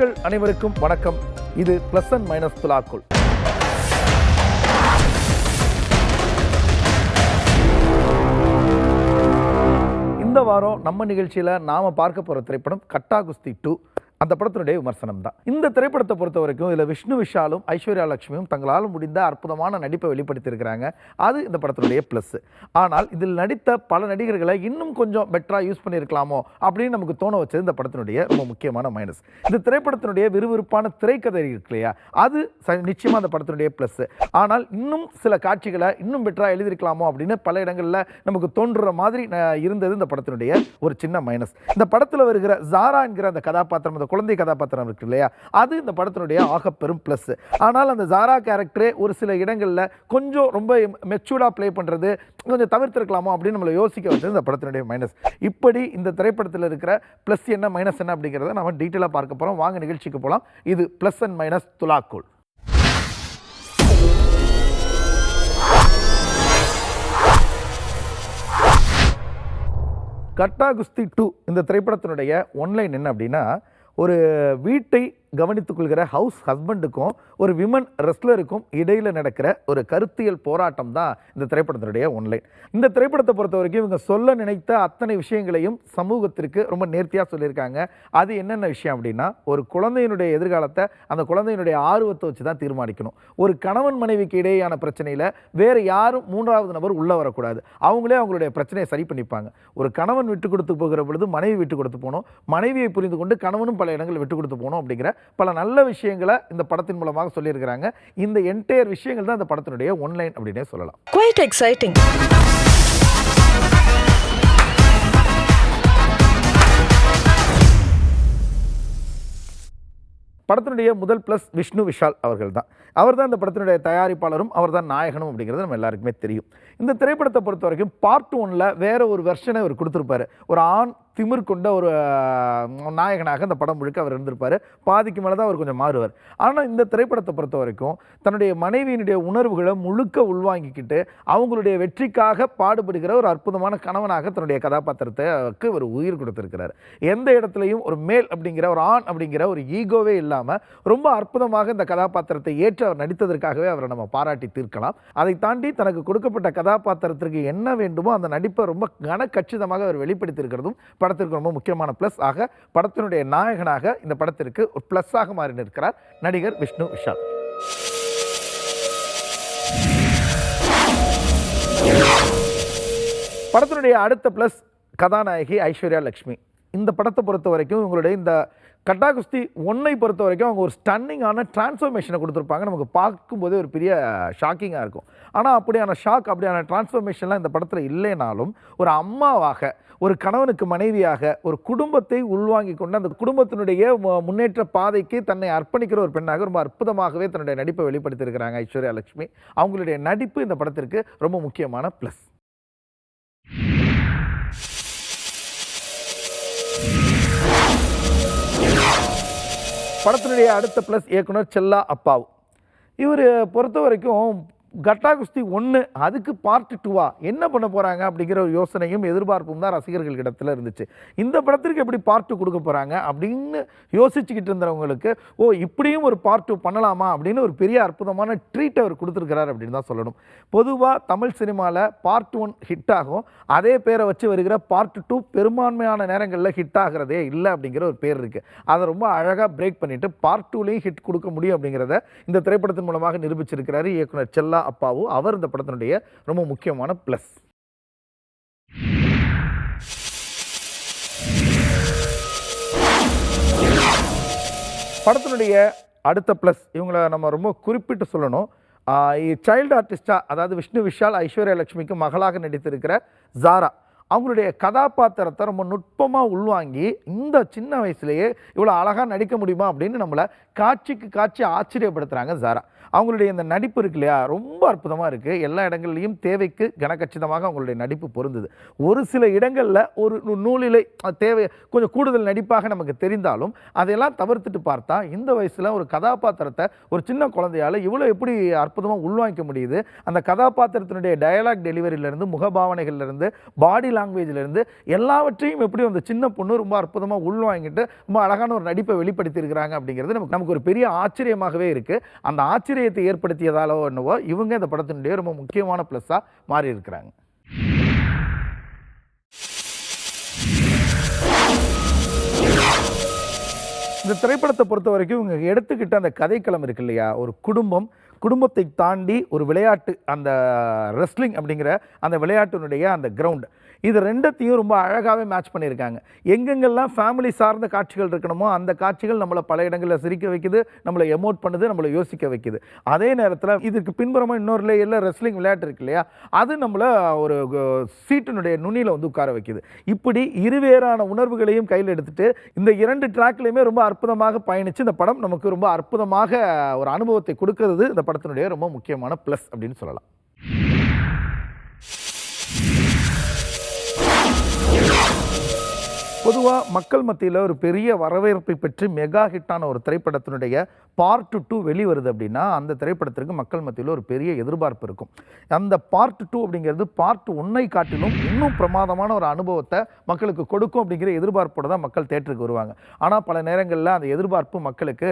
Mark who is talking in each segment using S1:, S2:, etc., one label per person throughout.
S1: நேயர்கள் அனைவருக்கும் வணக்கம். இது பிளஸ் அண்ட் மைனஸ் துலாக்குள். இந்த வாரம் நம்ம நிகழ்ச்சியில் நாம் பார்க்க போகிற திரைப்படம் கட்டா குஸ்தி 2. அந்த படத்தினுடைய விமர்சனம் தான். இந்த திரைப்படத்தை பொறுத்த வரைக்கும் இதில் விஷ்ணு விஷாலும் ஐஸ்வர்யா லட்சுமியும் தங்களால் முடிந்த அற்புதமான நடிப்பை வெளிப்படுத்தியிருக்கிறாங்க. அது இந்த படத்தினுடைய ப்ளஸ். ஆனால் இதில் நடித்த பல நடிகர்களை இன்னும் கொஞ்சம் பெட்டராக யூஸ் பண்ணியிருக்கலாமோ அப்படின்னு நமக்கு தோண வச்சது இந்த படத்தினுடைய ரொம்ப முக்கியமான மைனஸ். இந்த திரைப்படத்தினுடைய விறுவிறுப்பான திரைக்கதை இருக்கு இல்லையா, அது நிச்சயமாக அந்த படத்தினுடைய ப்ளஸ். ஆனால் இன்னும் சில காட்சிகளை இன்னும் பெட்டராக எழுதியிருக்கலாமோ அப்படின்னு பல இடங்களில் நமக்கு தோன்றுற மாதிரி இருந்தது இந்த படத்தினுடைய ஒரு சின்ன மைனஸ். இந்த படத்தில் வருகிற ஜாரா என்கிற அந்த கதாபாத்திரம், அந்த குழந்தை கதாபாத்திரம் இருக்கு இல்லையா, அது இந்த படத்தினுடைய ஆகப்பெரும் பிளஸ். ஆனால் அந்த ஜாரா கேரக்டரே ஒரு சில இடங்களில் கொஞ்சம் ரொம்ப மெச்சூர்டா ப்ளே பண்ணுறது கொஞ்சம் தவிர்த்திருக்கலாமோ அப்படின்னு நம்மளை யோசிக்க வச்சது இந்த படத்தினுடைய மைனஸ். இப்படி இந்த திரைப்படத்தில் இருக்கிற பிளஸ் என்ன மைனஸ் என்ன அப்படிங்கிறத நம்ம டீட்டெயிலாக பார்க்க போகிறோம். வாங்க நிகழ்ச்சிக்கு போகலாம். இது பிளஸ் அண்ட் மைனஸ் துலாக்குள். கட்டா குஸ்தி 2 இந்த திரைப்படத்தினுடைய ஒன்லைன் என்ன அப்படின்னா, ஒரு வீட்டை கவனித்துக் கொள்கிற ஹவுஸ் ஹஸ்பண்டுக்கும் ஒரு விமன் ரெஸ்லருக்கும் இடையில் நடக்கிற ஒரு கருத்தியல் போராட்டம் தான் இந்த திரைப்படத்தினுடைய ஒன்லைன். இந்த திரைப்படத்தை பொறுத்த வரைக்கும் இவங்க சொல்ல நினைத்த அத்தனை விஷயங்களையும் சமூகத்திற்கு ரொம்ப நேர்த்தியாக சொல்லியிருக்காங்க. அது என்னென்ன விஷயம் அப்படின்னா, ஒரு குழந்தையினுடைய எதிர்காலத்தை அந்த குழந்தையினுடைய ஆர்வத்தை வச்சு தான் தீர்மானிக்கணும். ஒரு கணவன் மனைவிக்கு இடையேயான பிரச்சனையில் வேறு யாரும் மூன்றாவது நபர் உள்ளே வரக்கூடாது. அவங்களே அவங்களுடைய பிரச்சனையை சரி பண்ணிப்பாங்க. ஒரு கணவன் விட்டு கொடுத்து போகிற பொழுது மனைவி விட்டு கொடுத்து போகணும், மனைவியை புரிந்து கொண்டு கணவனும் பல இடங்களில் விட்டு கொடுத்து போகணும் அப்படிங்கிற பல நல்ல விஷயங்களை இந்த படத்தின் மூலமாக சொல்லியிருக்கிறாங்க. இந்த என்டையர் விஷயங்கள் தான் இந்த படத்தினுடைய ஒன்லைன் அப்படின்னே சொல்லலாம்.
S2: Quite exciting.
S1: படத்தினுடைய முதல் பிளஸ் விஷ்ணு விஷால் அவர்கள் தான். அவர் தான் இந்த படத்தினுடைய தயாரிப்பாளரும் அவர் தான் நாயகனும் அப்படிங்கிறது நம்ம எல்லாருக்குமே தெரியும். இந்த திரைப்படத்தை பொறுத்த வரைக்கும் பார்ட் 1ல் வேற ஒரு வெர்ஷனை அவர் கொடுத்துருப்பாரு. ஒரு ஆண் திமிர் கொண்ட ஒரு நாயகனாக இந்த படம் முழுக்க அவர் இருந்திருப்பார். பாதிக்கு மேலே தான் அவர் கொஞ்சம் மாறுவார். ஆனால் இந்த திரைப்படத்தை பொறுத்த வரைக்கும் தன்னுடைய மனைவியினுடைய உணர்வுகளை முழுக்க உள்வாங்கிக்கிட்டு அவங்களுடைய வெற்றிக்காக பாடுபடுகிற ஒரு அற்புதமான கணவனாக தன்னுடைய கதாபாத்திரத்துக்கு ஒரு உயிர் கொடுத்திருக்கிறார். எந்த இடத்துலையும் ஒரு மேல் அப்படிங்கிற ஒரு ஆண் அப்படிங்கிற ஒரு ஈகோவே இல்லாமல் ரொம்ப அற்புதமாக இந்த கதாபாத்திரத்தை ஏற்று அவர் நடித்ததற்காகவே அவரை நம்ம பாராட்டி தீர்க்கலாம். அதை தாண்டி தனக்கு கொடுக்கப்பட்ட கதாபாத்திரத்திற்கு என்ன வேண்டுமோ அந்த நடிப்பை ரொம்ப கனக்கச்சிதமாக அவர் வெளிப்படுத்தியிருக்கிறதும் படத்திற்கு ரொம்ப முக்கியமான பிளஸ். ஆக படத்தினுடைய நாயகனாக இந்த படத்திற்கு ஒரு பிளஸ்ஸாக மாறி நிற்கிறார் நடிகர் விஷ்ணு விஷால். படத்தினுடைய அடுத்த பிளஸ் கதாநாயகி ஐஸ்வர்யா லட்சுமி. இந்த படத்தை பொறுத்த வரைக்கும் உங்களுடைய இந்த கட்டா குஸ்தி 1ஐ பொறுத்த வரைக்கும் அவங்க ஒரு ஸ்டன்னிங்கான டிரான்ஸ்ஃபர்மேஷனை கொடுத்துருப்பாங்க. நமக்கு பார்க்கும்போதே ஒரு பெரிய ஷாக்கிங்காக இருக்கும். ஆனால் அப்படியான அப்படியான டிரான்ஸ்ஃபர்மேஷன்லாம் இந்த படத்தில் இல்லைனாலும் ஒரு அம்மாவாக, ஒரு கணவனுக்கு மனைவியாக, ஒரு குடும்பத்தை உள்வாங்கி கொண்டு அந்த குடும்பத்தினுடைய முன்னேற்ற பாதைக்கு தன்னை அர்ப்பணிக்கிற ஒரு பெண்ணாக ரொம்ப அற்புதமாகவே தன்னுடைய நடிப்பை வெளிப்படுத்தியிருக்கிறாங்க ஐஸ்வர்யா லட்சுமி. அவங்களுடைய நடிப்பு இந்த படத்திற்கு ரொம்ப முக்கியமான ப்ளஸ். படத்தினுடைய அடுத்த ப்ளஸ் இயக்குனர் செல்லா அப்பாவு. இவர் பொறுத்த வரைக்கும் கட்டா குஸ்தி 1 அதுக்கு பார்ட் 2வா என்ன பண்ண போகிறாங்க அப்படிங்கிற ஒரு யோசனையும் எதிர்பார்ப்பும் தான் ரசிகர்கள் இடத்துல இருந்துச்சு. இந்த படத்திற்கு எப்படி பார்ட் 2 கொடுக்க போகிறாங்க அப்படின்னு யோசிச்சுக்கிட்டு இருந்தவங்களுக்கு இப்படியும் ஒரு பார்ட் 2 பண்ணலாமா அப்படின்னு ஒரு பெரிய அற்புதமான ட்ரீட் அவர் கொடுத்துருக்கிறார் அப்படின்னு தான் சொல்லணும். பொதுவாக தமிழ் சினிமாவில் பார்ட் 1 ஹிட் ஆகும், அதே பேரை வச்சு வருகிற பார்ட் 2 பெரும்பான்மையான நேரங்களில் ஹிட் ஆகிறதே இல்லை அப்படிங்கிற ஒரு பேர் இருக்குது. அதை ரொம்ப அழகாக பிரேக் பண்ணிவிட்டு பார்ட் 2லேயும் ஹிட் கொடுக்க முடியும் அப்படிங்கிறத இந்த திரைப்படத்தின் மூலமாக நிரூபிச்சிருக்கிறார் இயக்குனர் செல்லா அப்பாவு. அவர் இந்த படத்தினுடைய ரொம்ப முக்கியமான பிளஸ். படத்தினுடைய அடுத்த பிளஸ் இவங்களை நம்ம ரொம்ப குறிப்பிட்டு சொல்லணும். சைல்டு ஆர்டிஸ்டா, அதாவது விஷ்ணு விஷால் ஐஸ்வர்யா லட்சுமிக்கு மகளாக நடித்திருக்கிற ஜாரா, அவங்களுடைய கதாபாத்திரத்தை ரொம்ப நுட்பமாக உள்வாங்கி இந்த சின்ன வயசுலேயே இவ்வளோ அழகாக நடிக்க முடியுமா அப்படின்னு நம்மளை காட்சிக்கு காட்சி ஆச்சரியப்படுத்துகிறாங்க ஜாரா. அவங்களுடைய இந்த நடிப்பு இருக்கு இல்லையா, ரொம்ப அற்புதமாக இருக்குது. எல்லா இடங்கள்லையும் தேவைக்கு கனக்கச்சிதமாக அவங்களுடைய நடிப்பு பொருந்தது. ஒரு சில இடங்களில் ஒரு நூலிலை தேவை கொஞ்சம் கூடுதல் நடிப்பாக நமக்கு தெரிந்தாலும் அதையெல்லாம் தவிர்த்துட்டு பார்த்தா இந்த வயசில் ஒரு கதாபாத்திரத்தை ஒரு சின்ன குழந்தையால் இவ்வளோ எப்படி அற்புதமாக உள்வாங்கிக்க முடியுது. அந்த கதாபாத்திரத்தினுடைய டயலாக் டெலிவரியிலேருந்து, முகபாவனைகள்லேருந்து, பாடி லாங்குவேஜ்லேருந்து எல்லாவற்றையும் எப்படி அந்த சின்ன பொண்ணு ரொம்ப அற்புதமாக உள்வாங்கிட்டு ரொம்ப அழகான ஒரு நடிப்பை வெளிப்படுத்தியிருக்கிறாங்க அப்படிங்கிறது நமக்கு ஒரு பெரிய ஆச்சரியமாகவே இருக்குது. அந்த ஆச்சரியத்தை ஏற்படுத்தியதாலோ என்னவோ இவங்க இந்த படத்தினுடைய ரொம்ப முக்கியமான ப்ளஸ்ஸாக மாறி இருக்கிறாங்க. இந்த திரைப்படத்தை பொறுத்த வரைக்கும் இவங்க எடுத்துக்கிட்ட அந்த கதைக்களம் இருக்கு இல்லையா, ஒரு குடும்பத்தை தாண்டி ஒரு விளையாட்டு, அந்த ரெஸ்லிங் அப்படிங்கிற அந்த விளையாட்டினுடைய அந்த கிரவுண்ட், இது ரெண்டத்தையும் ரொம்ப அழகாகவே மேட்ச் பண்ணியிருக்காங்க. எங்கெங்கெல்லாம் ஃபேமிலி சார்ந்த காட்சிகள் இருக்கணுமோ அந்த காட்சிகள் நம்மளை பல இடங்களில் சிரிக்க வைக்குது, நம்மளை எமோட் பண்ணுது, நம்மளை யோசிக்க வைக்குது. அதே நேரத்தில் இதுக்கு பின்புறமாக இன்னொரு லேயரில் ரெஸ்லிங் விளையாட்டு இருக்கு இல்லையா, அது நம்மளை ஒரு சீட்டினுடைய நுனியில் வந்து உட்கார வைக்குது. இப்படி இருவேறான உணர்வுகளையும் கையில் எடுத்துட்டு இந்த 2 ட்ராக்லையுமே ரொம்ப அற்புதமாக பயணித்து இந்த படம் நமக்கு ரொம்ப அற்புதமாக ஒரு அனுபவத்தை கொடுக்கறது இந்த படத்தினுடைய ரொம்ப முக்கியமான ப்ளஸ் அப்படின்னு சொல்லலாம். பொதுவாக மக்கள் மத்தியில் ஒரு பெரிய வரவேற்பை பெற்று மெகா ஹிட்டான ஒரு திரைப்படத்தினுடைய பார்ட் 2 வெளிவருது அப்படின்னா அந்த திரைப்படத்திற்கு மக்கள் மத்தியில் ஒரு பெரிய எதிர்பார்ப்பு இருக்கும். அந்த பார்ட் 2 அப்படிங்கிறது பார்ட் 1ஐ காட்டிலும் இன்னும் பிரமாதமான ஒரு அனுபவத்தை மக்களுக்கு கொடுக்கும் அப்படிங்கிற எதிர்பார்ப்போடு தான் மக்கள் தேட்டருக்கு வருவாங்க. ஆனால் பல நேரங்களில் அந்த எதிர்பார்ப்பு மக்களுக்கு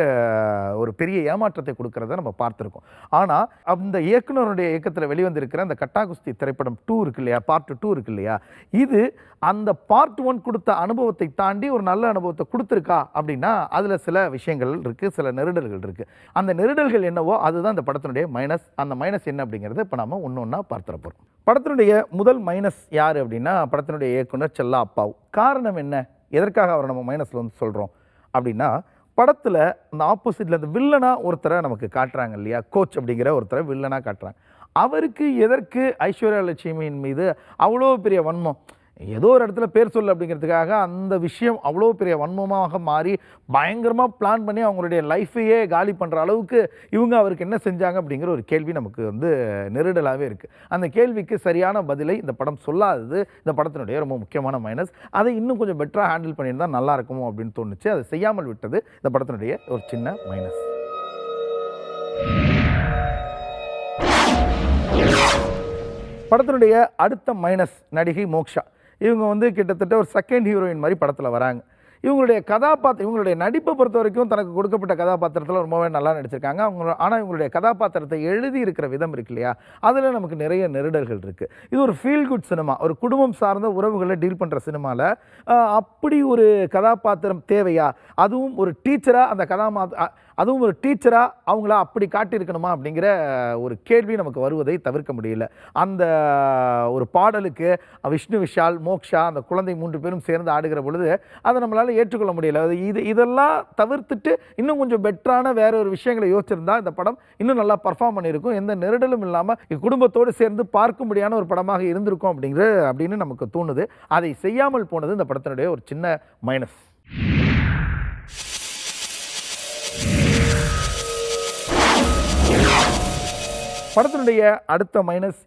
S1: ஒரு பெரிய ஏமாற்றத்தை கொடுக்கறத நம்ம பார்த்துருக்கோம். ஆனால் அந்த இயக்குனருடைய இயக்கத்தில் வெளிவந்திருக்கிற அந்த கட்டா குஸ்தி திரைப்படம் 2 இருக்கு இல்லையா, பார்ட் 2 இருக்கு இல்லையா, இது அந்த பார்ட் 1 கொடுத்த அனுபவத்தை தாண்டி ஒரு நல்ல அனுபவத்தை கொடுத்துருக்கா அப்படின்னா அதில் சில விஷயங்கள் இருக்குது, சில நெருடல்கள் இருக்குது. அந்த நெருடல்கள் என்னவோ அதுதான் இந்த படத்தினுடைய மைனஸ். அந்த மைனஸ் என்ன அப்படிங்கிறது இப்போ நம்ம ஒன்று ஒன்றா பார்த்துட போகிறோம். படத்தினுடைய முதல் மைனஸ் யார் அப்படின்னா படத்தினுடைய இயக்குனர் செல்லா அப்பாவு. காரணம் என்ன, எதற்காக அவரை நம்ம மைனஸில் வந்து சொல்கிறோம் அப்படின்னா, படத்தில் அந்த ஆப்போசிட்டில் இந்த வில்லனாக ஒருத்தரை நமக்கு காட்டுறாங்க இல்லையா, கோச் அப்படிங்கிற ஒருத்தரை வில்லனாக காட்டுறாங்க. அவருக்கு எதற்கு ஐஸ்வர்யா லட்சுமியின் மீது அவ்வளோ பெரிய வன்மம்? ஏதோ ஒரு இடத்துல பேர் சொல்லு அப்படிங்கிறதுக்காக அந்த விஷயம் அவ்வளோ பெரிய வன்மமாக மாறி பயங்கரமாக பிளான் பண்ணி அவங்களுடைய லைஃபையே காலி பண்ணுற அளவுக்கு இவங்க அவருக்கு என்ன செஞ்சாங்க அப்படிங்கிற ஒரு கேள்வி நமக்கு வந்து நெருடலாகவே இருக்குது. அந்த கேள்விக்கு சரியான பதிலை இந்த படம் சொல்லாதது இந்த படத்தினுடைய ரொம்ப முக்கியமான மைனஸ். அதை இன்னும் கொஞ்சம் பெட்டராக ஹேண்டில் பண்ணியிருந்தால் நல்லா இருக்குமோ அப்படின்னு தோணுச்சு. அதை செய்யாமல் விட்டது இந்த படத்தினுடைய ஒரு சின்ன மைனஸ். படத்தினுடைய அடுத்த மைனஸ் நடிகை மோக்ஷா. இவங்க வந்து கிட்டத்தட்ட ஒரு செகண்ட் ஹீரோயின் மாதிரி படத்தில் வராங்க. இவங்களுடைய இவங்களுடைய நடிப்பை பொறுத்த வரைக்கும் தனக்கு கொடுக்கப்பட்ட கதாபாத்திரத்தில் ரொம்பவே நல்லா நடிச்சிருக்காங்க. ஆனால் இவங்களுடைய கதாபாத்திரத்தை எழுதி இருக்கிற விதம் இருக்கு இல்லையா, அதில் நமக்கு நிறைய நெருடல்கள் இருக்குது. இது ஒரு ஃபீல் குட் சினிமா, ஒரு குடும்பம் சார்ந்த உறவுகளை டீல் பண்ணுற சினிமாவில் அப்படி ஒரு கதாபாத்திரம் தேவையா? அதுவும் ஒரு டீச்சராக அதுவும் ஒரு டீச்சராக அவங்கள அப்படி காட்டியிருக்கணுமா அப்படிங்கிற ஒரு கேள்வி நமக்கு வருவதை தவிர்க்க முடியல. அந்த ஒரு பாடலுக்கு விஷ்ணு விஷால், மோக்ஷா, அந்த குழந்தை 3 பேரும் சேர்ந்து ஆடுகிற பொழுது அதை நம்மளால் ஏற்றுக்கொள்ள முடியல. இதெல்லாம் தவிர்த்துட்டு இன்னும் கொஞ்சம் பெட்டரான வேற ஒரு விஷயங்களை யோசிச்சிருந்தா இந்த படம் இன்னும் நல்லா பர்ஃபார்ம் பண்ணியிருக்கும். எந்த நெருடலும் இல்லாமல் குடும்பத்தோடு சேர்ந்து பார்க்கும்படியான ஒரு படமாக இருந்திருக்கும் அப்படின்னு நமக்கு தோணுது. அதை செய்யாமல் போனது இந்த படத்தினுடைய ஒரு சின்ன மைனஸ். படத்தினுடைய அடுத்த மைனஸ்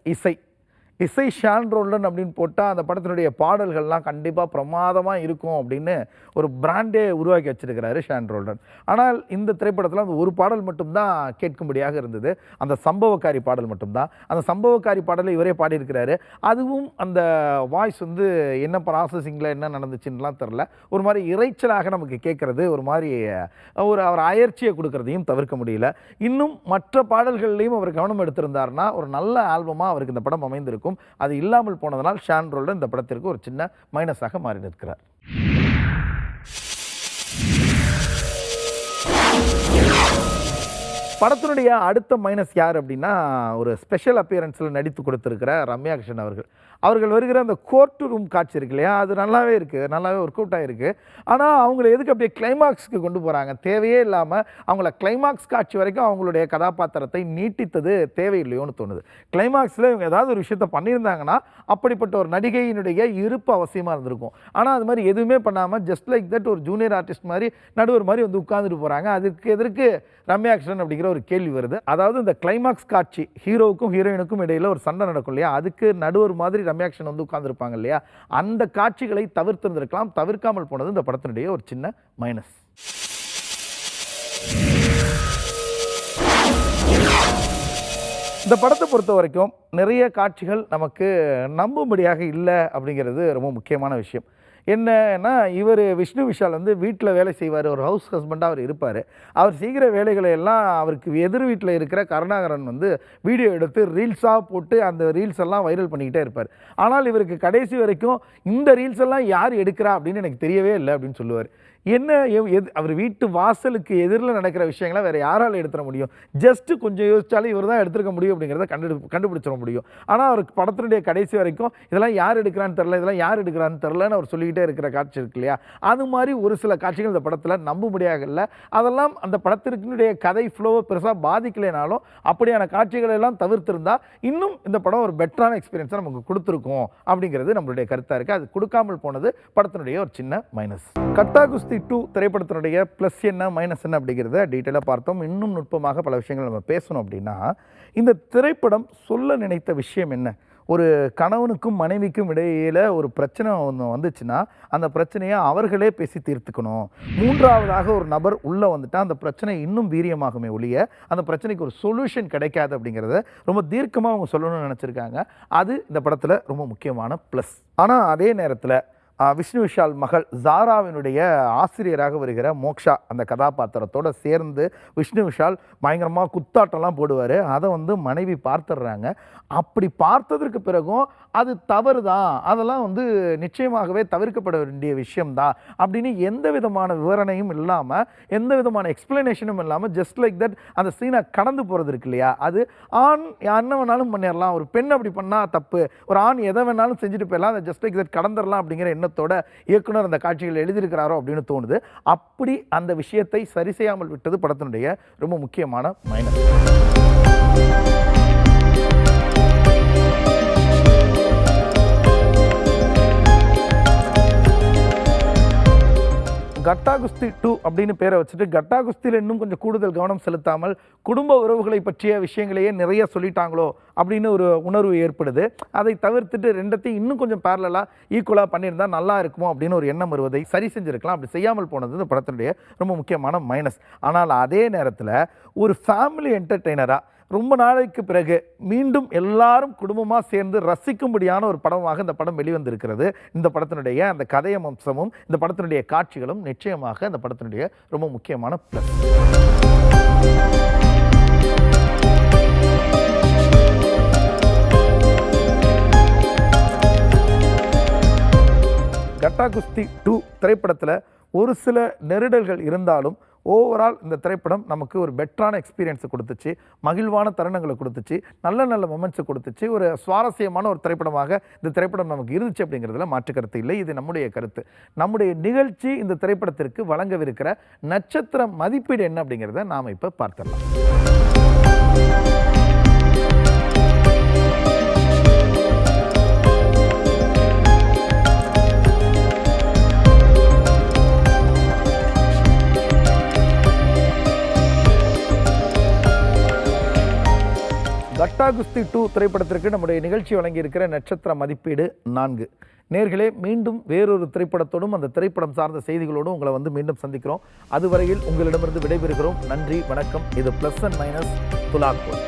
S1: இசை ஷான் ரோல்டன் அப்படின்னு போட்டால் அந்த படத்தினுடைய பாடல்கள்லாம் கண்டிப்பாக பிரமாதமாக இருக்கும் அப்படின்னு ஒரு பிராண்டே உருவாக்கி வச்சிருக்கிறாரு ஷான் ரோல்டன். ஆனால் இந்த திரைப்படத்தில் அந்த ஒரு பாடல் மட்டும்தான் கேட்கும்படியாக இருந்தது, அந்த சம்பவக்காரி பாடல் மட்டும்தான். அந்த சம்பவக்காரி பாடலை இவரே பாடியிருக்கிறாரு. அதுவும் அந்த வாய்ஸ் வந்து என்ன ப்ராசஸிங்கில் என்ன நடந்துச்சுன்னெலாம் தெரில, ஒரு மாதிரி இறைச்சலாக நமக்கு கேட்குறது, ஒரு மாதிரி அவர் அயற்சியை கொடுக்கறதையும் தவிர்க்க முடியல. இன்னும் மற்ற பாடல்கள்லையும் அவர் கவனம் எடுத்திருந்தார்னா ஒரு நல்ல ஆல்பமாக அவருக்கு இந்த படம் அமைந்திருக்கும். அது இல்லாமல் போனதனால் ஷான் ரோல்டன் இந்த படத்திற்கு ஒரு சின்ன மைனஸாக மாறி நிற்கிறார். படத்தினுடைய அடுத்த மைனஸ் யார் அப்படின்னா ஒரு ஸ்பெஷல் அப்பியரன்ஸில் நடித்து கொடுத்துருக்கிற ரம்யா கிருஷ்ணன் அவர்கள் வருகிற அந்த கோர்ட் ரூம் காட்சி இருக்கு இல்லையா, அது நல்லாவே இருக்குது, நல்லாவே ஒர்க் அவுட் ஆகிருக்கு. ஆனால் அவங்கள எதுக்கு அப்படியே கிளைமாக்ஸுக்கு கொண்டு போகிறாங்க? தேவையே இல்லாமல் அவங்கள கிளைமாக்ஸ் காட்சி வரைக்கும் அவங்களுடைய கதாபாத்திரத்தை நீட்டித்தது தேவையில்லையோன்னு தோணுது. கிளைமாக்ஸில் இவங்க ஏதாவது ஒரு விஷயத்தை பண்ணியிருந்தாங்கன்னா அப்படிப்பட்ட ஒரு நடிகையினுடைய இருப்பு அவசியமாக இருந்திருக்கும். ஆனால் அது மாதிரி எதுவுமே பண்ணாமல் ஜஸ்ட் லைக் தட் ஒரு ஜூனியர் ஆர்டிஸ்ட் மாதிரி நடுவர் மாதிரி வந்து உட்காந்துட்டு போகிறாங்க. அதுக்கு எதற்கு ரம்யா கிருஷ்ணன் அப்படிங்கிற ஒரு கேள்வி வருது. அதாவது இந்த கிளைமாக்ஸ் காட்சி ஹீரோவுக்கும் ஹீரோயினுக்கும் இடையில ஒரு சண்டை நடக்கும் இல்லையா, அதுக்கு நடுவர் மாதிரி ரம்யாக்ஷன் வந்து உட்கார்ந்துருப்பாங்க இல்லையா, அந்த காட்சிகளை தவிர்த்திருந்திருக்கலாம். தவிர்க்காமல் போனது இந்த படத்தினுடைய ஒரு சின்ன மைனஸ். இந்த படத்தை பொறுத்த வரைக்கும் நிறைய காட்சிகள் நமக்கு நம்பும்படியாக இல்லை அப்படிங்கிறது ரொம்ப முக்கியமான விஷயம். என்னன்னா, இவர் விஷ்ணு விஷால் வந்து வீட்டில் வேலை செய்வார், ஒரு ஹவுஸ் ஹஸ்பண்டாக அவர் இருப்பார். அவர் செய்கிற வேலைகளை எல்லாம் அவருக்கு எதிர் வீட்டில் இருக்கிற கருணாகரன் வந்து வீடியோ எடுத்து ரீல்ஸாக போட்டு அந்த ரீல்ஸ் எல்லாம் வைரல் பண்ணிக்கிட்டே இருப்பார். ஆனால் இவருக்கு கடைசி வரைக்கும் இந்த ரீல்ஸ் எல்லாம் யார் எடுக்கிறா அப்படின்னு எனக்கு தெரியவே இல்லை அப்படின்னு சொல்லுவார். என்ன அவர் வீட்டு வாசலுக்கு எதிரில் நடக்கிற விஷயங்களை வேறு யாரால் எடுத்துட முடியும்? ஜஸ்ட்டு கொஞ்சம் யோசிச்சாலும் இவர் தான் எடுத்துருக்க முடியும் அப்படிங்கிறத கண்டுபிடிச்சிட முடியும். ஆனால் அவருக்கு படத்தினுடைய கடைசி வரைக்கும் இதெல்லாம் யார் எடுக்கிறான்னு தெரில, இதெல்லாம் யார் எடுக்கிறான்னு தெரிலன்னு அவர் சொல்லிக்கிட்டே இருக்கிற காட்சி இருக்கு இல்லையா, அது மாதிரி ஒரு சில காட்சிகள் இந்த படத்தில் நம்ப முடியாக இல்லை. அதெல்லாம் அந்த படத்திற்குடைய கதை ஃப்ளோவை பெருசாக பாதிக்கலைனாலும் அப்படியான காட்சிகளை எல்லாம் தவிர்த்திருந்தால் இன்னும் இந்த படம் ஒரு பெட்டரான எக்ஸ்பீரியன்ஸை நமக்கு கொடுத்துருக்கோம் அப்படிங்கிறது நம்மளுடைய கருத்தாக இருக்குது. அது கொடுக்காமல் போனது படத்தினுடைய ஒரு சின்ன மைனஸ். கட்டா குஸ்தி 2 திரைப்படத்தினுடைய ப்ளஸ் என்ன மைனஸ் என்ன அப்படிங்கிறத டீட்டெயிலாக பார்த்தோம். இன்னும் நுட்பமாக பல விஷயங்கள் நம்ம பேசணும் அப்படின்னா, இந்த திரைப்படம் சொல்ல நினைத்த விஷயம் என்ன? ஒரு கணவனுக்கும் மனைவிக்கும் இடையில ஒரு பிரச்சனை ஒன்று வந்துச்சுன்னா அந்த பிரச்சனையை அவர்களே பேசி தீர்த்துக்கணும். மூன்றாவதாக ஒரு நபர் உள்ளே வந்துட்டால் அந்த பிரச்சனை இன்னும் வீரியமாகுமே ஒழிய அந்த பிரச்சனைக்கு ஒரு சொல்யூஷன் கிடைக்காது அப்படிங்கிறத ரொம்ப தீர்க்கமாக அவங்க சொல்லணும்னு நினச்சிருக்காங்க. அது இந்த படத்தில் ரொம்ப முக்கியமான ப்ளஸ். ஆனால் அதே நேரத்தில் விஷ்ணு விஷால் மகள் ஜாராவினுடைய ஆசிரியராக வருகிற மோக்ஷா அந்த கதாபாத்திரத்தோடு சேர்ந்து விஷ்ணு விஷால் பயங்கரமாக குத்தாட்டம்லாம் போடுவார். அதை வந்து மனைவி பார்த்துடுறாங்க. அப்படி பார்த்ததற்கு பிறகும் அது தவறு தான், அதெல்லாம் வந்து நிச்சயமாகவே தவிர்க்கப்பட வேண்டிய விஷயம்தான் அப்படின்னு எந்த விதமான விவரணையும் இல்லாமல் எந்த விதமான எக்ஸ்பிளனேஷனும் இல்லாமல் ஜஸ்ட் லைக் தட் அந்த சீனை கடந்து போகிறது இருக்கு இல்லையா, அது ஆண் என்ன வேணாலும் பண்ணிடலாம், ஒரு பெண் அப்படி பண்ணால் தப்பு, ஒரு ஆண் எதை வேணாலும் செஞ்சுட்டு போயிடலாம், அதை ஜஸ்ட் லைக் தட் கடந்துடலாம் அப்படிங்கிற எண்ணத்தோட இயக்குனர் அந்த காட்சிகள் எழுதியிருக்கிறாரோ அப்படின்னு தோணுது. அப்படி அந்த விஷயத்தை சரி செய்யாமல் விட்டது படத்தினுடைய ரொம்ப முக்கியமான மைனஸ். கட்டா குஸ்தி 2 அப்படின்னு பேரை வச்சுட்டு கட்டா குஸ்தியில் இன்னும் கொஞ்சம் கூடுதல் கவனம் செலுத்தாமல் குடும்ப உறவுகளை பற்றிய விஷயங்களையே நிறைய சொல்லிட்டாங்களோ அப்படின்னு ஒரு உணர்வு ஏற்படுது. அதை தவிர்த்துட்டு ரெண்டத்தையும் இன்னும் கொஞ்சம் பேரலாக ஈக்குவலாக பண்ணியிருந்தா நல்லா இருக்குமோ அப்படின்னு ஒரு எண்ணம் வருவதை சரி செஞ்சுருக்கலாம். அப்படி செய்யாமல் போனது இந்த படத்தினுடைய ரொம்ப முக்கியமான மைனஸ். ஆனால் அதே நேரத்தில் ஒரு ஃபேமிலி என்டர்டெய்னராக ரொம்ப நாளைக்கு பிறகு மீண்டும் எல்லாரும் குடும்பமாக சேர்ந்து ரசிக்கும்படியான ஒரு படமாக இந்த படம் வெளிவந்திருக்கிறது. இந்த படத்தினுடைய அந்த கதைய அம்சமும் இந்த படத்தினுடைய காட்சிகளும் நிச்சயமாக இந்த படத்தினுடைய ரொம்ப முக்கியமான ப்ளஸ். கட்டா குஸ்தி 2 திரைப்படத்தில் ஒரு சில நெருடல்கள் இருந்தாலும் ஓவரால் இந்த திரைப்படம் நமக்கு ஒரு பெட்டரான எக்ஸ்பீரியன்ஸை கொடுத்துச்சு, மகிழ்வான தருணங்களை கொடுத்துச்சு, நல்ல நல்ல மொமெண்ட்ஸை கொடுத்துச்சு. ஒரு சுவாரஸ்யமான ஒரு திரைப்படமாக இந்த திரைப்படம் நமக்கு இருந்துச்சு அப்படிங்கிறதுல மாற்று கருத்து இல்லை. இது நம்முடைய கருத்து. நம்முடைய நிகழ்ச்சி இந்த திரைப்படத்திற்கு வழங்கவிருக்கிற நட்சத்திர மதிப்பீடு என்ன அப்படிங்கிறத நாம் இப்போ பார்த்துடலாம். கட்டா குஸ்தி 2 திரைப்படத்திற்கு நம்முடைய நிகழ்ச்சி வழங்கியிருக்கிற நட்சத்திர மதிப்பீடு 4. நேர்களே, மீண்டும் வேறொரு திரைப்படத்தோடும் அந்த திரைப்படம் சார்ந்த செய்திகளோடும் உங்களை வந்து மீண்டும் சந்திக்கிறோம். அதுவரையில் உங்களிடமிருந்து விடைபெறுகிறோம். நன்றி, வணக்கம். இது ப்ளஸ் அண்ட் மைனஸ் துலாக்கோல்.